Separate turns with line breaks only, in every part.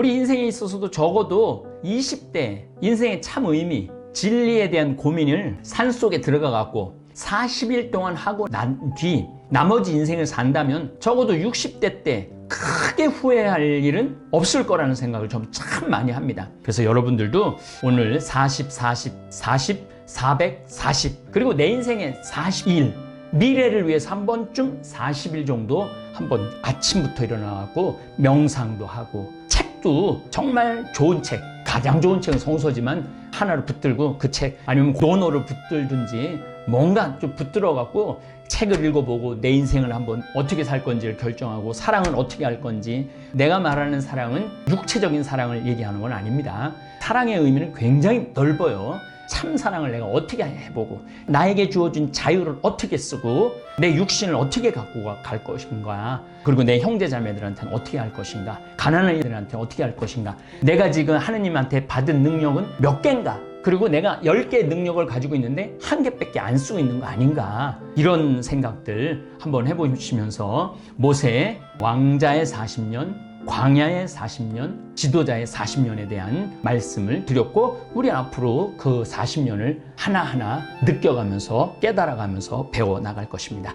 우리 인생에 있어서도 적어도 20대 인생의 참 의미, 진리에 대한 고민을 산속에 들어가 갖고 40일 동안 하고 난 뒤 나머지 인생을 산다면 적어도 60대 때 크게 후회할 일은 없을 거라는 생각을 좀 참 많이 합니다. 그래서 여러분들도 오늘 40, 40, 40, 400, 40 그리고 내 인생의 42일 미래를 위해서 한 번쯤 40일 정도 한번 아침부터 일어나고 명상도 하고 책도 정말 좋은 책, 가장 좋은 책은 성서지만 하나를 붙들고 그 책 아니면 논어를 붙들든지 뭔가 좀 붙들어 갖고 책을 읽어보고 내 인생을 한번 어떻게 살 건지를 결정하고 사랑은 어떻게 할 건지. 내가 말하는 사랑은 육체적인 사랑을 얘기하는 건 아닙니다. 사랑의 의미는 굉장히 넓어요. 참 사랑을 내가 어떻게 해보고 나에게 주어진 자유를 어떻게 쓰고 내 육신을 어떻게 갖고 갈 것인가, 그리고 내 형제자매들한테는 어떻게 할 것인가, 가난한 이들한테 어떻게 할 것인가, 내가 지금 하느님한테 받은 능력은 몇 개인가, 그리고 내가 10개의 능력을 가지고 있는데 1개밖에 안 쓰고 있는 거 아닌가, 이런 생각들 한번 해보시면서 모세 왕자의 40년, 광야의 40년, 지도자의 40년에 대한 말씀을 드렸고, 우리 앞으로 그 40년을 하나하나 느껴가면서 깨달아가면서 배워나갈 것입니다.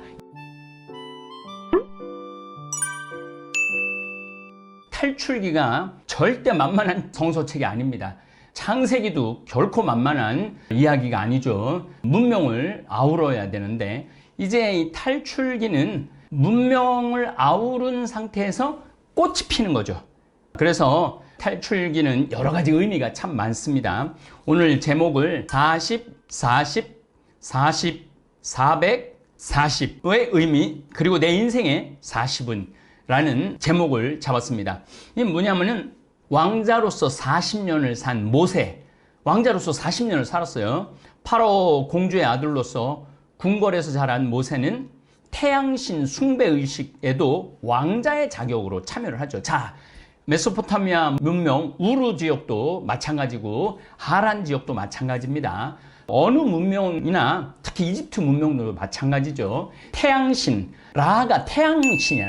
탈출기가 절대 만만한 성서책이 아닙니다. 창세기도 결코 만만한 이야기가 아니죠. 문명을 아우러야 되는데 이제 이 탈출기는 문명을 아우른 상태에서 꽃이 피는 거죠. 그래서 탈출기는 여러 가지 의미가 참 많습니다. 오늘 제목을 40, 40, 40, 400, 40의 의미, 그리고 내 인생의 40은 라는 제목을 잡았습니다. 이게 뭐냐면은 왕자로서 40년을 산 모세, 왕자로서 40년을 살았어요. 파로 공주의 아들로서 궁궐에서 자란 모세는 태양신 숭배의식에도 왕자의 자격으로 참여를 하죠. 자, 메소포타미아 문명 우르 지역도 마찬가지고 하란 지역도 마찬가지입니다. 어느 문명이나 특히 이집트 문명도 마찬가지죠. 태양신, 라가 태양신이야.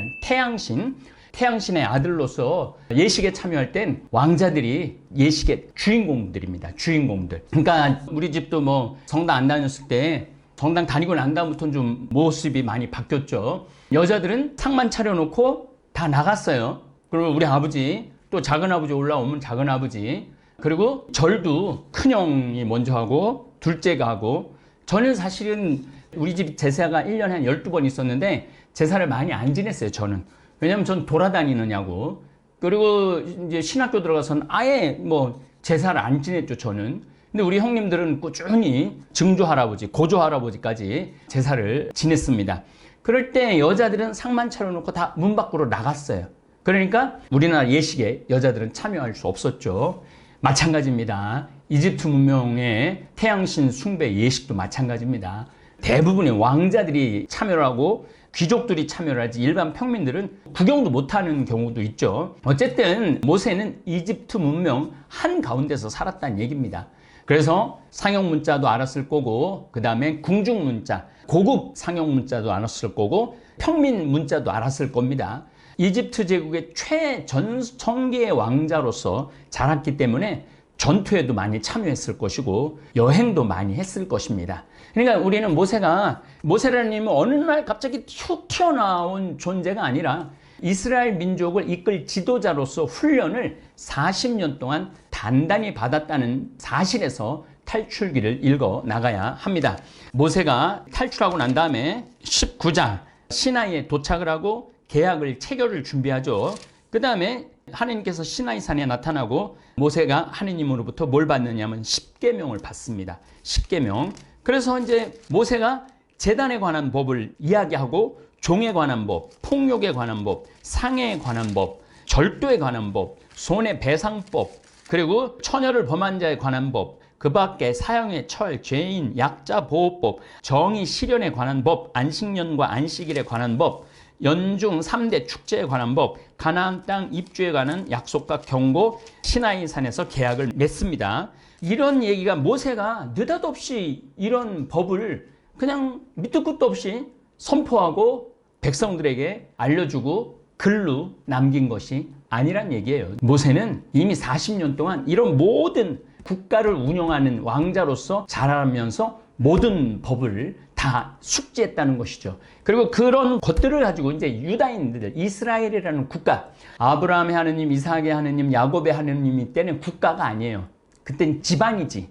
태양신의 아들로서 예식에 참여할 땐 왕자들이 예식의 주인공들입니다. 주인공들. 그러니까 우리 집도 뭐 성당 안 다녔을 때 성당 다니고 난 다음부터는 좀 모습이 많이 바뀌었죠. 여자들은 상만 차려놓고 다 나갔어요. 그리고 우리 아버지, 또 작은아버지 올라오면 작은아버지, 그리고 절도 큰형이 먼저 하고 둘째가 하고, 저는 사실은 우리 집 제사가 1년에 한 12번 있었는데 제사를 많이 안 지냈어요, 저는. 왜냐면 전 돌아다니느냐고. 그리고 이제 신학교 들어가서는 아예 뭐 제사를 안 지냈죠, 저는. 근데 우리 형님들은 꾸준히 증조 할아버지, 고조 할아버지까지 제사를 지냈습니다. 그럴 때 여자들은 상만 차려놓고 다 문 밖으로 나갔어요. 그러니까 우리나라 예식에 여자들은 참여할 수 없었죠. 마찬가지입니다. 이집트 문명의 태양신 숭배 예식도 마찬가지입니다. 대부분의 왕자들이 참여를 하고 귀족들이 참여를 하지 일반 평민들은 구경도 못하는 경우도 있죠. 어쨌든 모세는 이집트 문명 한가운데서 살았다는 얘기입니다. 그래서 상형 문자도 알았을 거고, 그 다음에 궁중 문자, 고급 상형 문자도 알았을 거고, 평민 문자도 알았을 겁니다. 이집트 제국의 최전성기의 왕자로서 자랐기 때문에 전투에도 많이 참여했을 것이고 여행도 많이 했을 것입니다. 그러니까 우리는 모세라는 이름은 어느 날 갑자기 툭 튀어나온 존재가 아니라 이스라엘 민족을 이끌 지도자로서 훈련을 40년 동안 단단히 받았다는 사실에서 탈출기를 읽어 나가야 합니다. 모세가 탈출하고 난 다음에 19장 시나이에 도착을 하고 계약을 체결을 준비하죠. 그 다음에 하나님께서 시나이산에 나타나고 모세가 하나님으로부터 뭘 받느냐면 10계명을 받습니다. 10계명. 그래서 이제 모세가 제단에 관한 법을 이야기하고 종에 관한 법, 폭력에 관한 법, 상해에 관한 법, 절도에 관한 법, 손해배상법, 그리고 처녀를 범한 자에 관한 법, 그 밖에 사형의 처할, 죄인, 약자 보호법, 정의 실현에 관한 법, 안식년과 안식일에 관한 법, 연중 3대 축제에 관한 법, 가나안 땅 입주에 관한 약속과 경고, 시나이산에서 계약을 맺습니다. 이런 얘기가 모세가 느닷없이 이런 법을 그냥 밑도 끝도 없이 선포하고 백성들에게 알려주고 글로 남긴 것이 아니란 얘기예요. 모세는 이미 40년 동안 이런 모든 국가를 운영하는 왕자로서 자라면서 모든 법을 다 숙지했다는 것이죠. 그리고 그런 것들을 가지고 이제 유다인들, 이스라엘이라는 국가, 아브라함의 하느님, 이삭의 하느님, 야곱의 하느님이 때는 국가가 아니에요. 그땐 집안이지.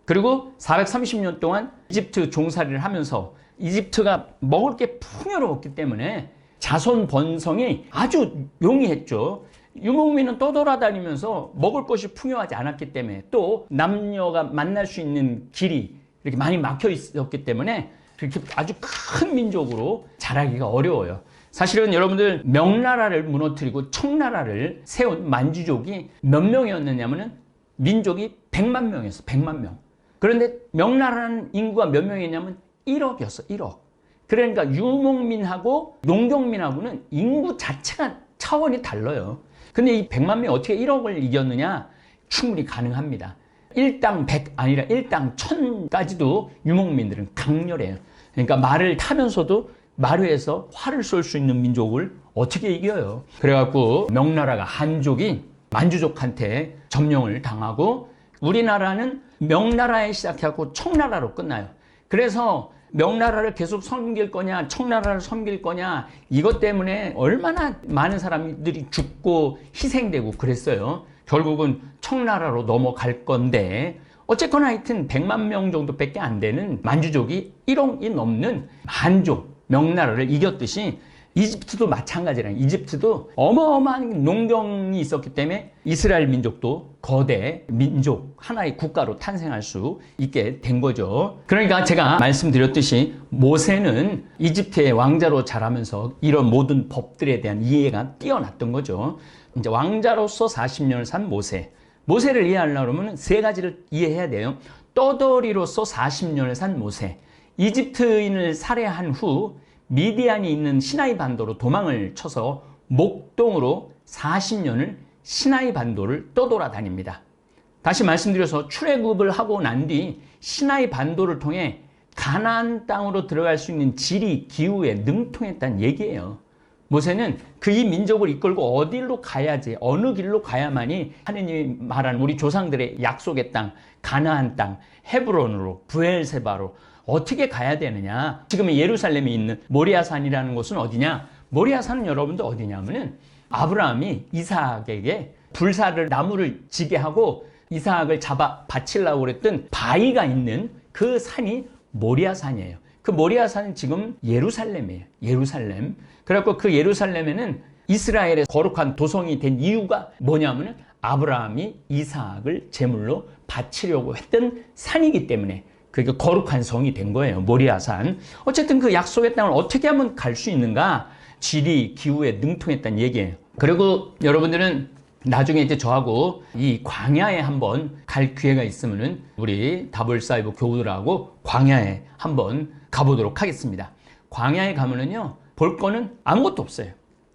그리고 430년 동안 이집트 종살이를 하면서 이집트가 먹을 게 풍요로웠기 때문에 자손 번성이 아주 용이했죠. 유목민은 떠돌아다니면서 먹을 것이 풍요하지 않았기 때문에 또 남녀가 만날 수 있는 길이 이렇게 많이 막혀 있었기 때문에 그렇게 아주 큰 민족으로 자라기가 어려워요. 사실은 여러분들 명나라를 무너뜨리고 청나라를 세운 만주족이 몇 명이었느냐면은 민족이 100만 명이었어. 100만 명. 그런데 명나라는 인구가 몇 명이냐면 1억이었어. 1억. 그러니까 유목민하고 농경민하고는 인구 자체가 차원이 달라요. 근데 이 100만 명이 어떻게 1억을 이겼느냐? 충분히 가능합니다. 1당 100 아니라 1당 1000까지도 유목민들은 강렬해요. 그러니까 말을 타면서도 마루에서 활을 쏠 수 있는 민족을 어떻게 이겨요? 그래갖고 명나라가 한족이 만주족한테 점령을 당하고 우리나라는 명나라에 시작해갖고 청나라로 끝나요. 그래서 명나라를 계속 섬길 거냐 청나라를 섬길 거냐 이것 때문에 얼마나 많은 사람들이 죽고 희생되고 그랬어요. 결국은 청나라로 넘어갈 건데 어쨌거나 하여튼 100만 명 정도밖에 안 되는 만주족이 1억이 넘는 한족 명나라를 이겼듯이 이집트도 마찬가지라. 이집트도 어마어마한 농경이 있었기 때문에 이스라엘 민족도 거대 민족 하나의 국가로 탄생할 수 있게 된 거죠. 그러니까 제가 말씀드렸듯이 모세는 이집트의 왕자로 자라면서 이런 모든 법들에 대한 이해가 뛰어났던 거죠. 이제 왕자로서 40년을 산 모세. 모세를 이해하려면 세 가지를 이해해야 돼요. 떠돌이로서 40년을 산 모세. 이집트인을 살해한 후 미디안이 있는 시나이 반도로 도망을 쳐서 목동으로 40년을 시나이 반도를 떠돌아다닙니다. 다시 말씀드려서 출애굽을 하고 난 뒤 시나이 반도를 통해 가나안 땅으로 들어갈 수 있는 지리, 기후에 능통했다는 얘기예요. 모세는 그 이 민족을 이끌고 어디로 가야지, 어느 길로 가야만이 하느님이 말한 우리 조상들의 약속의 땅, 가나안 땅, 헤브론으로, 브엘세바로 어떻게 가야 되느냐. 지금 예루살렘에 있는 모리아산이라는 곳은 어디냐? 모리아산은 여러분들 어디냐면은 아브라함이 이삭에게 불사를 나무를 지게 하고 이삭을 잡아 바치려고 그랬던 바위가 있는 그 산이 모리아산이에요. 그 모리아산은 지금 예루살렘이에요. 예루살렘. 그래갖고 그 예루살렘에는 이스라엘의 거룩한 도성이 된 이유가 뭐냐면은 아브라함이 이삭을 제물로 바치려고 했던 산이기 때문에 그게 거룩한 성이 된 거예요. 모리아산. 어쨌든 그 약속의 땅을 어떻게 하면 갈 수 있는가? 지리, 기후에 능통했다는 얘기예요. 그리고 여러분들은 나중에 이제 저하고 이 광야에 한번 갈 기회가 있으면은 우리 다볼사이브 교우들하고 광야에 한번 가보도록 하겠습니다. 광야에 가면은요, 볼 거는 아무것도 없어요.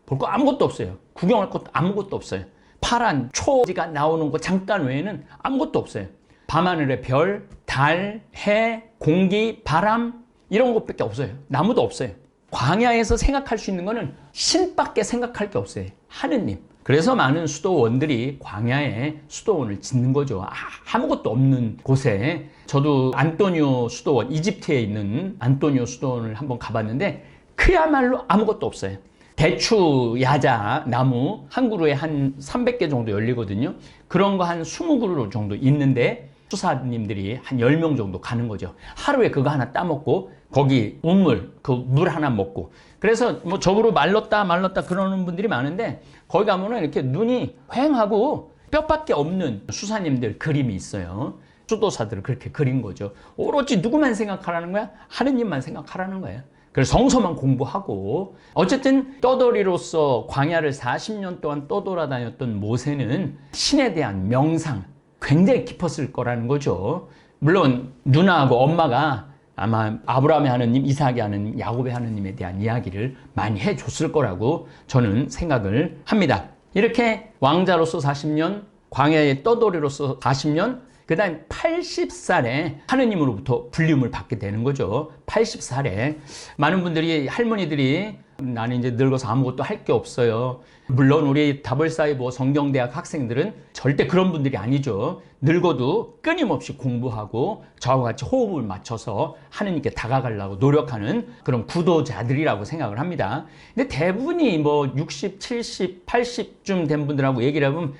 볼 거 아무것도 없어요. 구경할 것도 아무것도 없어요. 파란 초지가 나오는 거 잠깐 외에는 아무것도 없어요. 밤하늘의 별, 달, 해, 공기, 바람 이런 것밖에 없어요. 나무도 없어요. 광야에서 생각할 수 있는 거는 신밖에 생각할 게 없어요. 하느님. 그래서 많은 수도원들이 광야에 수도원을 짓는 거죠. 아무것도 없는 곳에. 저도 안토니오 수도원, 이집트에 있는 안토니오 수도원을 한번 가봤는데 그야말로 아무것도 없어요. 대추, 야자, 나무 한 그루에 한 300개 정도 열리거든요. 그런 거 한 20그루 정도 있는데 수사님들이 한 10명 정도 가는 거죠. 하루에 그거 하나 따먹고 거기 우물, 그 물 하나 먹고. 그래서 뭐 적으로 말랐다 그러는 분들이 많은데 거기 가면은 이렇게 눈이 휑하고 뼈밖에 없는 수사님들 그림이 있어요. 수도사들을 그렇게 그린 거죠. 오로지 누구만 생각하라는 거야? 하느님만 생각하라는 거예요. 그래서 성서만 공부하고 어쨌든 떠돌이로서 광야를 40년 동안 떠돌아다녔던 모세는 신에 대한 명상 굉장히 깊었을 거라는 거죠. 물론 누나하고 엄마가 아마 아브라함의 하느님, 이삭의 하느님, 야곱의 하느님에 대한 이야기를 많이 해줬을 거라고 저는 생각을 합니다. 이렇게 왕자로서 40년, 광야의 떠돌이로서 40년, 그 다음 80살에 하느님으로부터 불림을 받게 되는 거죠. 80살에 많은 분들이 할머니들이 나는 이제 늙어서 아무것도 할 게 없어요. 물론 우리 WSI보 성경대학 학생들은 절대 그런 분들이 아니죠. 늙어도 끊임없이 공부하고 저와 같이 호흡을 맞춰서 하느님께 다가가려고 노력하는 그런 구도자들이라고 생각을 합니다. 근데 대부분이 뭐 60, 70, 80쯤 된 분들하고 얘기를 하면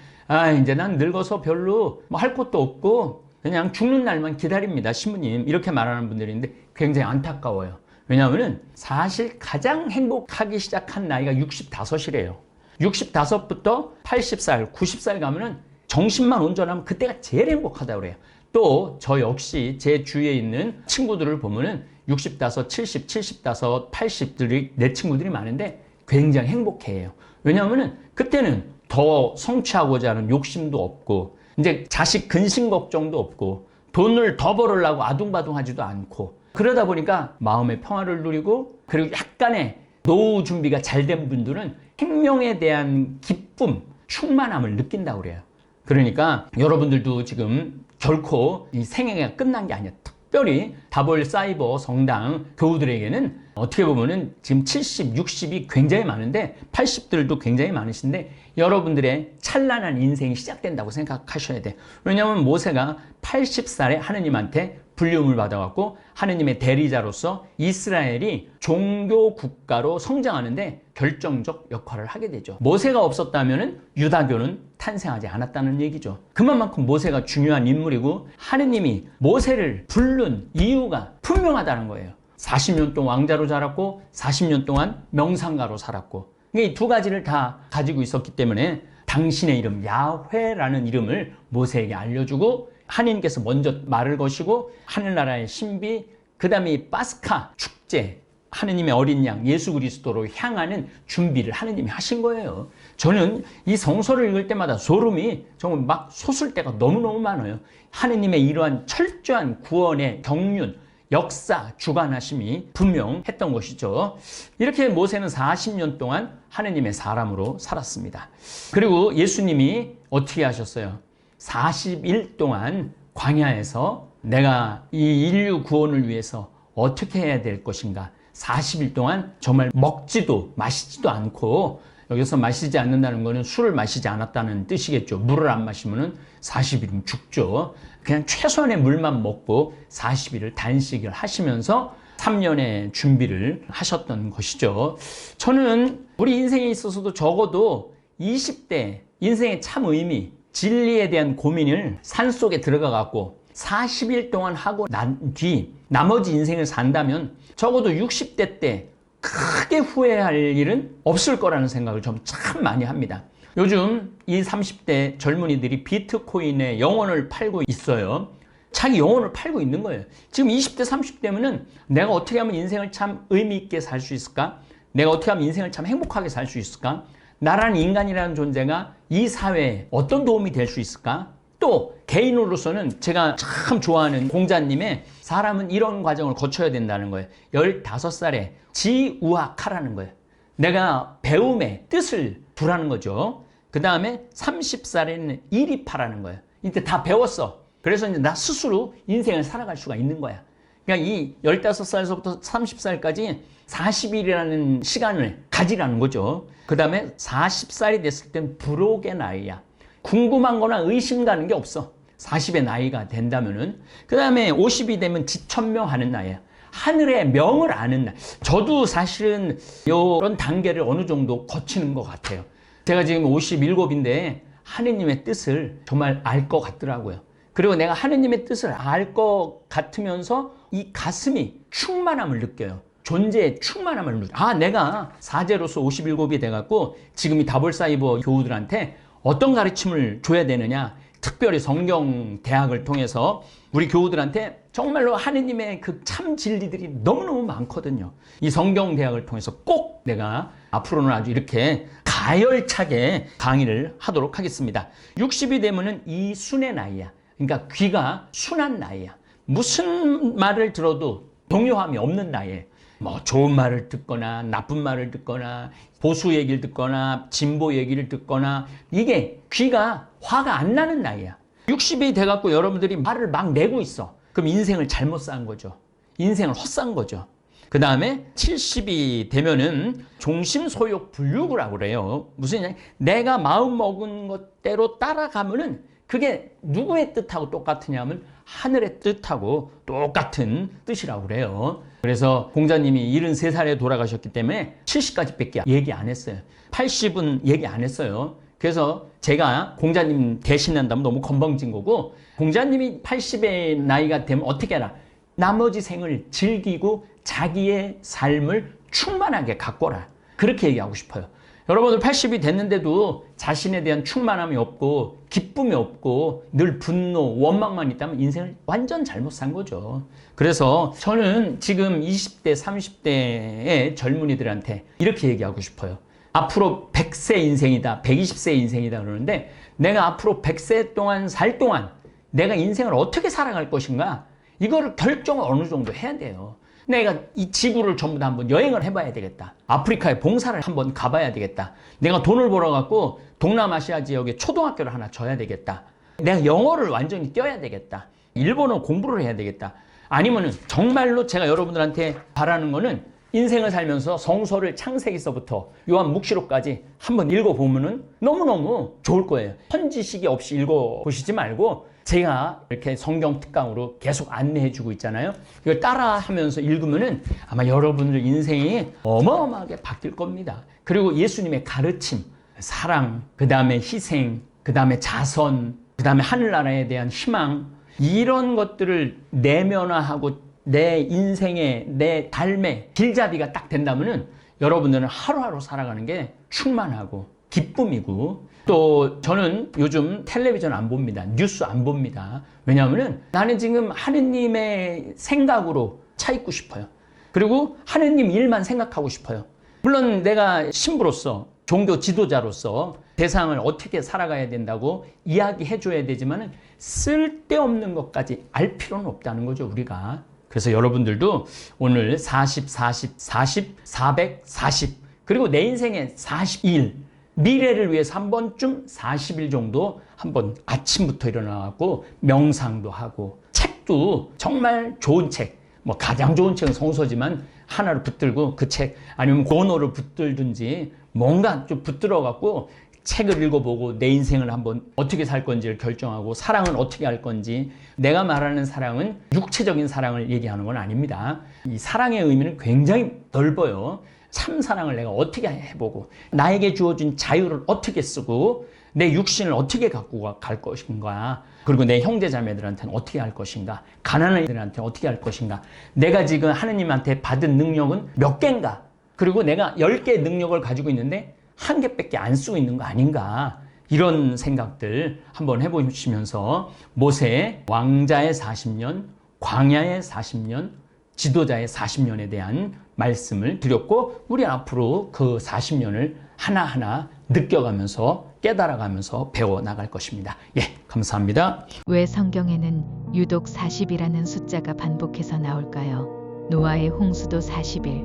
이제 난 늙어서 별로 뭐 할 것도 없고 그냥 죽는 날만 기다립니다, 신부님. 이렇게 말하는 분들이 있는데 굉장히 안타까워요. 왜냐하면 사실 가장 행복하기 시작한 나이가 65이래요. 65부터 80살, 90살 가면은 정신만 온전하면 그때가 제일 행복하다고 그래요. 또 저 역시 제 주위에 있는 친구들을 보면은 65, 70, 75, 80들이 내 친구들이 많은데 굉장히 행복해해요. 왜냐하면은 그때는 더 성취하고자 하는 욕심도 없고 이제 자식 근심 걱정도 없고 돈을 더 벌으려고 아둥바둥하지도 않고 그러다 보니까 마음의 평화를 누리고 그리고 약간의 노후 준비가 잘 된 분들은 생명에 대한 기쁨, 충만함을 느낀다고 그래요. 그러니까 여러분들도 지금 결코 이 생애가 끝난 게 아니에요. 특별히 WSI보 성당 교우들에게는 어떻게 보면은 지금 70, 60이 굉장히 많은데 80들도 굉장히 많으신데 여러분들의 찬란한 인생이 시작된다고 생각하셔야 돼요. 왜냐하면 모세가 80살에 하느님한테 불리움을 받아갖고 하느님의 대리자로서 이스라엘이 종교 국가로 성장하는데 결정적 역할을 하게 되죠. 모세가 없었다면 유다교는 탄생하지 않았다는 얘기죠. 그만큼 모세가 중요한 인물이고 하느님이 모세를 부른 이유가 분명하다는 거예요. 40년 동안 왕자로 자랐고 40년 동안 명상가로 살았고 이 두 가지를 다 가지고 있었기 때문에 당신의 이름 야훼라는 이름을 모세에게 알려주고 하느님께서 먼저 말을 거시고 하늘나라의 신비 그 다음에 이 파스카 축제 하느님의 어린 양 예수 그리스도로 향하는 준비를 하느님이 하신 거예요. 저는 이 성서를 읽을 때마다 소름이 정말 막 솟을 때가 너무너무 많아요. 하느님의 이러한 철저한 구원의 경륜 역사 주관하심이 분명했던 것이죠. 이렇게 모세는 40년 동안 하느님의 사람으로 살았습니다. 그리고 예수님이 어떻게 하셨어요? 40일 동안 광야에서 내가 이 인류 구원을 위해서 어떻게 해야 될 것인가 40일 동안 정말 먹지도 마시지도 않고 여기서 마시지 않는다는 것은 술을 마시지 않았다는 뜻이겠죠. 물을 안 마시면 40일이면 죽죠. 그냥 최소한의 물만 먹고 40일을 단식을 하시면서 3년의 준비를 하셨던 것이죠. 저는 우리 인생에 있어서도 적어도 20대 인생의 참 의미 진리에 대한 고민을 산속에 들어가 갖고 40일 동안 하고 난 뒤 나머지 인생을 산다면 적어도 60대 때 크게 후회할 일은 없을 거라는 생각을 좀 참 많이 합니다. 요즘 이 30대 젊은이들이 비트코인의 영혼을 팔고 있어요. 자기 영혼을 팔고 있는 거예요. 지금 20대 30대면은 내가 어떻게 하면 인생을 참 의미 있게 살 수 있을까? 내가 어떻게 하면 인생을 참 행복하게 살 수 있을까? 나라는 인간이라는 존재가 이 사회에 어떤 도움이 될 수 있을까? 또 개인으로서는 제가 참 좋아하는 공자님의 사람은 이런 과정을 거쳐야 된다는 거예요. 15살에 지우학하라는 거예요. 내가 배움의 뜻을 두라는 거죠. 그 다음에 30살에는 일입하라는 거예요. 이때 다 배웠어. 그래서 이제 나 스스로 인생을 살아갈 수가 있는 거야. 그러니까 이 15살서부터 30살까지 40일이라는 시간을 가지라는 거죠. 그 다음에 40살이 됐을 땐 불혹의 나이야. 궁금한 거나 의심 가는 게 없어. 40의 나이가 된다면은. 그 다음에 50이 되면 지천명하는 나이야. 하늘의 명을 아는 날. 저도 사실은 이런 단계를 어느 정도 거치는 것 같아요. 제가 지금 57인데 하느님의 뜻을 정말 알 것 같더라고요. 그리고 내가 하느님의 뜻을 알 것 같으면서 이 가슴이 충만함을 느껴요. 존재의 충만함을 느껴요. 내가 사제로서 57이 돼갖고 지금 이 WSI보 교우들한테 어떤 가르침을 줘야 되느냐. 특별히 성경 대학을 통해서 우리 교우들한테 정말로 하느님의 그 참 진리들이 너무너무 많거든요. 이 성경 대학을 통해서 꼭 내가 앞으로는 아주 이렇게 가열차게 강의를 하도록 하겠습니다. 60이 되면은 이 순의 나이야. 그러니까 귀가 순한 나이야. 무슨 말을 들어도 동요함이 없는 나이에 뭐 좋은 말을 듣거나 나쁜 말을 듣거나 보수 얘기를 듣거나 진보 얘기를 듣거나 이게 귀가 화가 안 나는 나이야. 60이 돼갖고 여러분들이 말을 막 내고 있어. 그럼 인생을 잘못 산 거죠. 인생을 헛산 거죠. 그 다음에 70이 되면은 종심소욕 불육이라고 그래요. 무슨 얘기? 내가 마음 먹은 것대로 따라가면은 그게 누구의 뜻하고 똑같으냐면 하늘의 뜻하고 똑같은 뜻이라고 그래요. 그래서 공자님이 73살에 돌아가셨기 때문에 70까지밖에 얘기 안 했어요. 80은 얘기 안 했어요. 그래서 제가 공자님 대신한다면 너무 건방진 거고, 공자님이 80의 나이가 되면 어떻게 하라? 나머지 생을 즐기고 자기의 삶을 충만하게 가꿔라. 그렇게 얘기하고 싶어요. 여러분들 80이 됐는데도 자신에 대한 충만함이 없고 기쁨이 없고 늘 분노, 원망만 있다면 인생을 완전 잘못 산 거죠. 그래서 저는 지금 20대, 30대의 젊은이들한테 이렇게 얘기하고 싶어요. 앞으로 100세 인생이다, 120세 인생이다 그러는데, 내가 앞으로 100세 동안 살 동안 내가 인생을 어떻게 살아갈 것인가, 이거를 결정을 어느 정도 해야 돼요. 내가 이 지구를 전부 다 한번 여행을 해봐야 되겠다. 아프리카에 봉사를 한번 가봐야 되겠다. 내가 돈을 벌어갖고 동남아시아 지역에 초등학교를 하나 져야 되겠다. 내가 영어를 완전히 띄어야 되겠다. 일본어 공부를 해야 되겠다. 아니면은 정말로 제가 여러분들한테 바라는 거는, 인생을 살면서 성서를 창세기서부터 요한묵시록까지 한번 읽어보면은 너무너무 좋을 거예요. 현지식이 없이 읽어보시지 말고 제가 이렇게 성경 특강으로 계속 안내해주고 있잖아요. 이걸 따라하면서 읽으면은 아마 여러분들 인생이 어마어마하게 바뀔 겁니다. 그리고 예수님의 가르침, 사랑, 그 다음에 희생, 그 다음에 자선, 그 다음에 하늘나라에 대한 희망, 이런 것들을 내면화하고 내 인생의, 내 삶의 길잡이가 딱 된다면은 여러분들은 하루하루 살아가는 게 충만하고 기쁨이고, 또 저는 요즘 텔레비전 안 봅니다. 뉴스 안 봅니다. 왜냐하면은 나는 지금 하느님의 생각으로 차 있고 싶어요. 그리고 하느님 일만 생각하고 싶어요. 물론 내가 신부로서, 종교 지도자로서 세상을 어떻게 살아가야 된다고 이야기해 줘야 되지만은 쓸데없는 것까지 알 필요는 없다는 거죠, 우리가. 그래서 여러분들도 오늘 40, 40, 40, 400, 40, 그리고 내 인생의 42일, 미래를 위해서 한 번쯤 40일 정도 한번 아침부터 일어나고 명상도 하고, 책도 정말 좋은 책, 뭐 가장 좋은 책은 성서지만 하나를 붙들고 그 책, 아니면 고노를 붙들든지 뭔가 좀 붙들어 갖고 책을 읽어보고 내 인생을 한번 어떻게 살 건지를 결정하고, 사랑은 어떻게 할 건지. 내가 말하는 사랑은 육체적인 사랑을 얘기하는 건 아닙니다. 이 사랑의 의미는 굉장히 넓어요. 참 사랑을 내가 어떻게 해보고, 나에게 주어진 자유를 어떻게 쓰고, 내 육신을 어떻게 갖고 갈 것인가, 그리고 내 형제자매들한테는 어떻게 할 것인가, 가난한 이들한테 어떻게 할 것인가, 내가 지금 하느님한테 받은 능력은 몇 개인가, 그리고 내가 10개의 능력을 가지고 있는데 1개밖에 안 쓰고 있는 거 아닌가, 이런 생각들 한번 해보시면서 모세 왕자의 40년, 광야의 40년, 지도자의 40년에 대한 말씀을 드렸고, 우리 앞으로 그 40년을 하나하나 느껴가면서 깨달아가면서 배워나갈 것입니다. 예, 감사합니다.
왜 성경에는 유독 40이라는 숫자가 반복해서 나올까요? 노아의 홍수도 40일,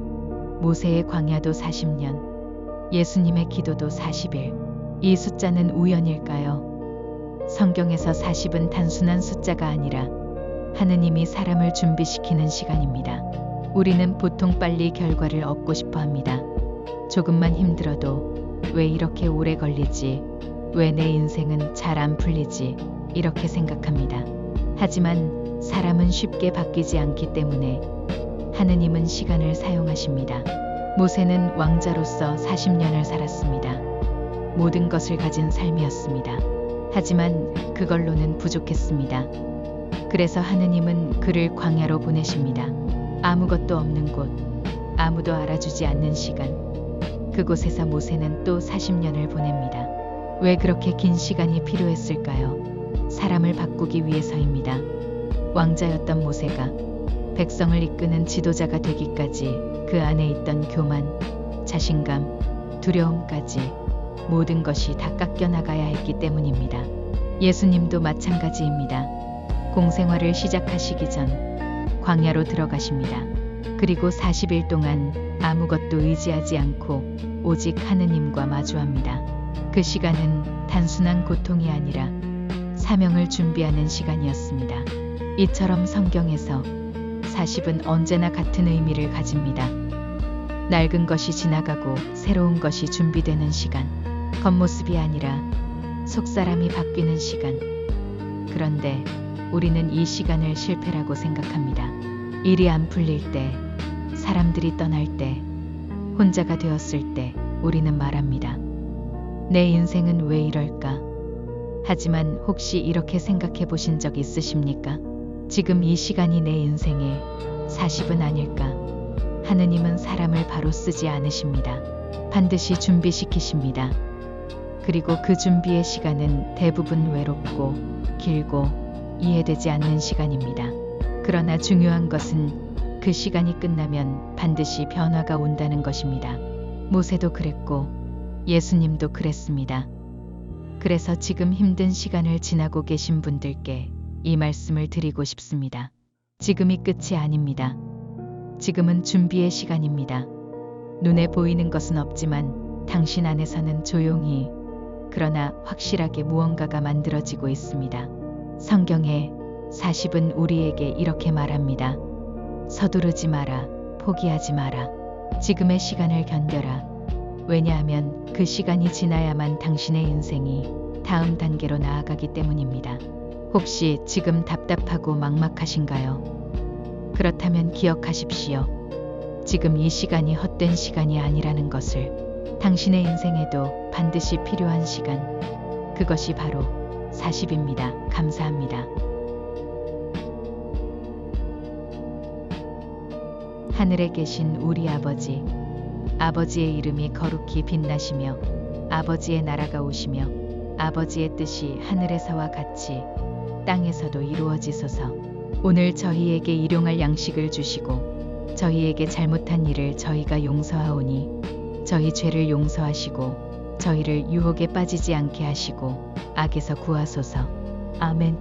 모세의 광야도 40년, 예수님의 기도도 40일. 이 숫자는 우연일까요? 성경에서 40은 단순한 숫자가 아니라 하느님이 사람을 준비시키는 시간입니다. 우리는 보통 빨리 결과를 얻고 싶어 합니다. 조금만 힘들어도 왜 이렇게 오래 걸리지? 왜 내 인생은 잘 안 풀리지? 이렇게 생각합니다. 하지만 사람은 쉽게 바뀌지 않기 때문에 하느님은 시간을 사용하십니다. 모세는 왕자로서 40년을 살았습니다. 모든 것을 가진 삶이었습니다. 하지만 그걸로는 부족했습니다. 그래서 하느님은 그를 광야로 보내십니다. 아무것도 없는 곳, 아무도 알아주지 않는 시간. 그곳에서 모세는 또 40년을 보냅니다. 왜 그렇게 긴 시간이 필요했을까요? 사람을 바꾸기 위해서입니다. 왕자였던 모세가 백성을 이끄는 지도자가 되기까지 그 안에 있던 교만, 자신감, 두려움까지 모든 것이 다 깎여나가야 했기 때문입니다. 예수님도 마찬가지입니다. 공생활을 시작하시기 전 광야로 들어가십니다. 그리고 40일 동안 아무것도 의지하지 않고 오직 하느님과 마주합니다. 그 시간은 단순한 고통이 아니라 사명을 준비하는 시간이었습니다. 이처럼 성경에서 40은 언제나 같은 의미를 가집니다. 낡은 것이 지나가고 새로운 것이 준비되는 시간. 겉모습이 아니라 속사람이 바뀌는 시간. 그런데 우리는 이 시간을 실패라고 생각합니다. 일이 안 풀릴 때, 사람들이 떠날 때, 혼자가 되었을 때 우리는 말합니다. 내 인생은 왜 이럴까? 하지만 혹시 이렇게 생각해 보신 적 있으십니까? 지금 이 시간이 내 인생의 40은 아닐까? 하느님은 사람을 바로 쓰지 않으십니다. 반드시 준비시키십니다. 그리고 그 준비의 시간은 대부분 외롭고 길고 이해되지 않는 시간입니다. 그러나 중요한 것은 그 시간이 끝나면 반드시 변화가 온다는 것입니다. 모세도 그랬고 예수님도 그랬습니다. 그래서 지금 힘든 시간을 지나고 계신 분들께 이 말씀을 드리고 싶습니다. 지금이 끝이 아닙니다. 지금은 준비의 시간입니다. 눈에 보이는 것은 없지만 당신 안에서는 조용히 그러나 확실하게 무언가가 만들어지고 있습니다. 성경에 40은 우리에게 이렇게 말합니다. 서두르지 마라, 포기하지 마라. 지금의 시간을 견뎌라. 왜냐하면 그 시간이 지나야만 당신의 인생이 다음 단계로 나아가기 때문입니다. 혹시 지금 답답하고 막막하신가요? 그렇다면 기억하십시오. 지금 이 시간이 헛된 시간이 아니라는 것을. 당신의 인생에도 반드시 필요한 시간. 그것이 바로 40입니다. 감사합니다. 하늘에 계신 우리 아버지, 아버지의 이름이 거룩히 빛나시며 아버지의 나라가 오시며 아버지의 뜻이 하늘에서와 같이 땅에서도 이루어지소서. 오늘 저희에게 일용할 양식을 주시고 저희에게 잘못한 일을 저희가 용서하오니 저희 죄를 용서하시고 저희를 유혹에 빠지지 않게 하시고 악에서 구하소서. 아멘.